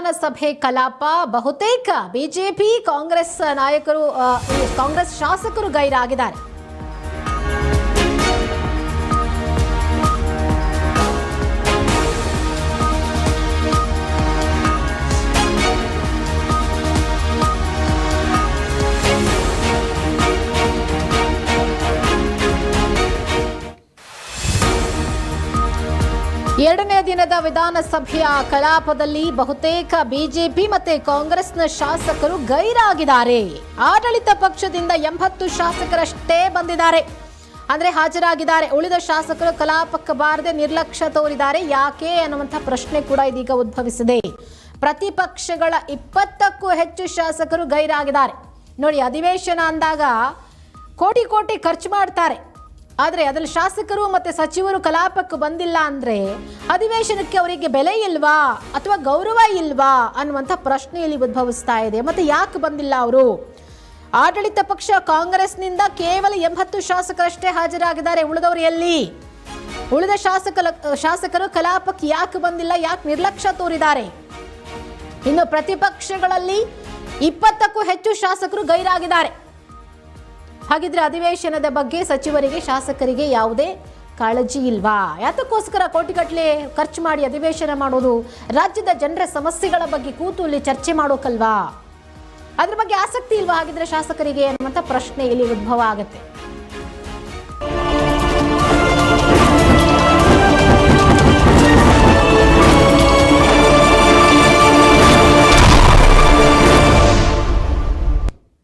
ವಿಧಾನಸಭೆ ಕಲಾಪ ಬಹುತೇಕ ಬಿಜೆಪಿ ಕಾಂಗ್ರೆಸ್ ನಾಯಕರು ಕಾಂಗ್ರೆಸ್ ಶಾಸಕರು ಗೈರಾಗಿದ್ದಾರೆ. ಎರಡನೇ ದಿನದ ವಿಧಾನಸಭೆಯ ಕಲಾಪದಲ್ಲಿ ಬಹುತೇಕ ಬಿಜೆಪಿ ಮತ್ತು ಕಾಂಗ್ರೆಸ್ನ ಶಾಸಕರು ಗೈರಾಗಿದ್ದಾರೆ. ಆಡಳಿತ ಪಕ್ಷದಿಂದ 80 ಶಾಸಕರಷ್ಟೇ ಬಂದಿದ್ದಾರೆ, ಅಂದರೆ ಹಾಜರಾಗಿದ್ದಾರೆ. ಉಳಿದ ಶಾಸಕರು ಕಲಾಪಕ್ಕೆ ಬಾರದೆ ನಿರ್ಲಕ್ಷ್ಯ ತೋರಿದ್ದಾರೆ. ಯಾಕೆ ಅನ್ನುವಂಥ ಪ್ರಶ್ನೆ ಕೂಡ ಇದೀಗ ಉದ್ಭವಿಸಿದೆ. ಪ್ರತಿಪಕ್ಷಗಳ 20ಕ್ಕೂ ಹೆಚ್ಚು ಶಾಸಕರು ಗೈರಾಗಿದ್ದಾರೆ. ನೋಡಿ, ಅಧಿವೇಶನ ಅಂದಾಗ ಕೋಟಿ ಕೋಟಿ ಖರ್ಚು ಮಾಡ್ತಾರೆ, ಆದರೆ ಅದರಲ್ಲಿ ಶಾಸಕರು ಮತ್ತು ಸಚಿವರು ಕಲಾಪಕ್ಕೆ ಬಂದಿಲ್ಲ ಅಂದರೆ ಅಧಿವೇಶನಕ್ಕೆ ಅವರಿಗೆ ಬೆಲೆ ಇಲ್ವಾ ಅಥವಾ ಗೌರವ ಇಲ್ವಾ ಅನ್ನುವಂಥ ಪ್ರಶ್ನೆ ಇಲ್ಲಿ ಉದ್ಭವಿಸ್ತಾ ಇದೆ. ಮತ್ತು ಯಾಕೆ ಬಂದಿಲ್ಲ ಅವರು? ಆಡಳಿತ ಪಕ್ಷ ಕಾಂಗ್ರೆಸ್ನಿಂದ ಕೇವಲ 80 ಶಾಸಕರಷ್ಟೇ ಹಾಜರಾಗಿದ್ದಾರೆ. ಉಳಿದವರು ಎಲ್ಲಿ? ಉಳಿದ ಶಾಸಕರು ಕಲಾಪಕ್ಕೆ ಯಾಕೆ ಬಂದಿಲ್ಲ, ಯಾಕೆ ನಿರ್ಲಕ್ಷ್ಯ ತೋರಿದ್ದಾರೆ? ಇನ್ನು ಪ್ರತಿಪಕ್ಷಗಳಲ್ಲಿ 20ಕ್ಕೂ ಹೆಚ್ಚು ಶಾಸಕರು ಗೈರಾಗಿದ್ದಾರೆ. ಹಾಗಿದ್ರೆ ಅಧಿವೇಶನದ ಬಗ್ಗೆ ಸಚಿವರಿಗೆ ಶಾಸಕರಿಗೆ ಯಾವುದೇ ಕಾಳಜಿ ಇಲ್ವಾ? ಯಾತಕ್ಕೋಸ್ಕರ ಕೋಟಿಗಟ್ಟಲೆ ಖರ್ಚು ಮಾಡಿ ಅಧಿವೇಶನ ಮಾಡೋದು? ರಾಜ್ಯದ ಜನರ ಸಮಸ್ಯೆಗಳ ಬಗ್ಗೆ ಕೂತು ಇಲ್ಲಿ ಚರ್ಚೆ ಮಾಡೋಕಲ್ವಾ? ಅದ್ರ ಬಗ್ಗೆ ಆಸಕ್ತಿ ಇಲ್ವಾ ಹಾಗಿದ್ರೆ ಶಾಸಕರಿಗೆ ಅನ್ನುವಂಥ ಪ್ರಶ್ನೆ ಇಲ್ಲಿ ಉದ್ಭವ ಆಗುತ್ತೆ.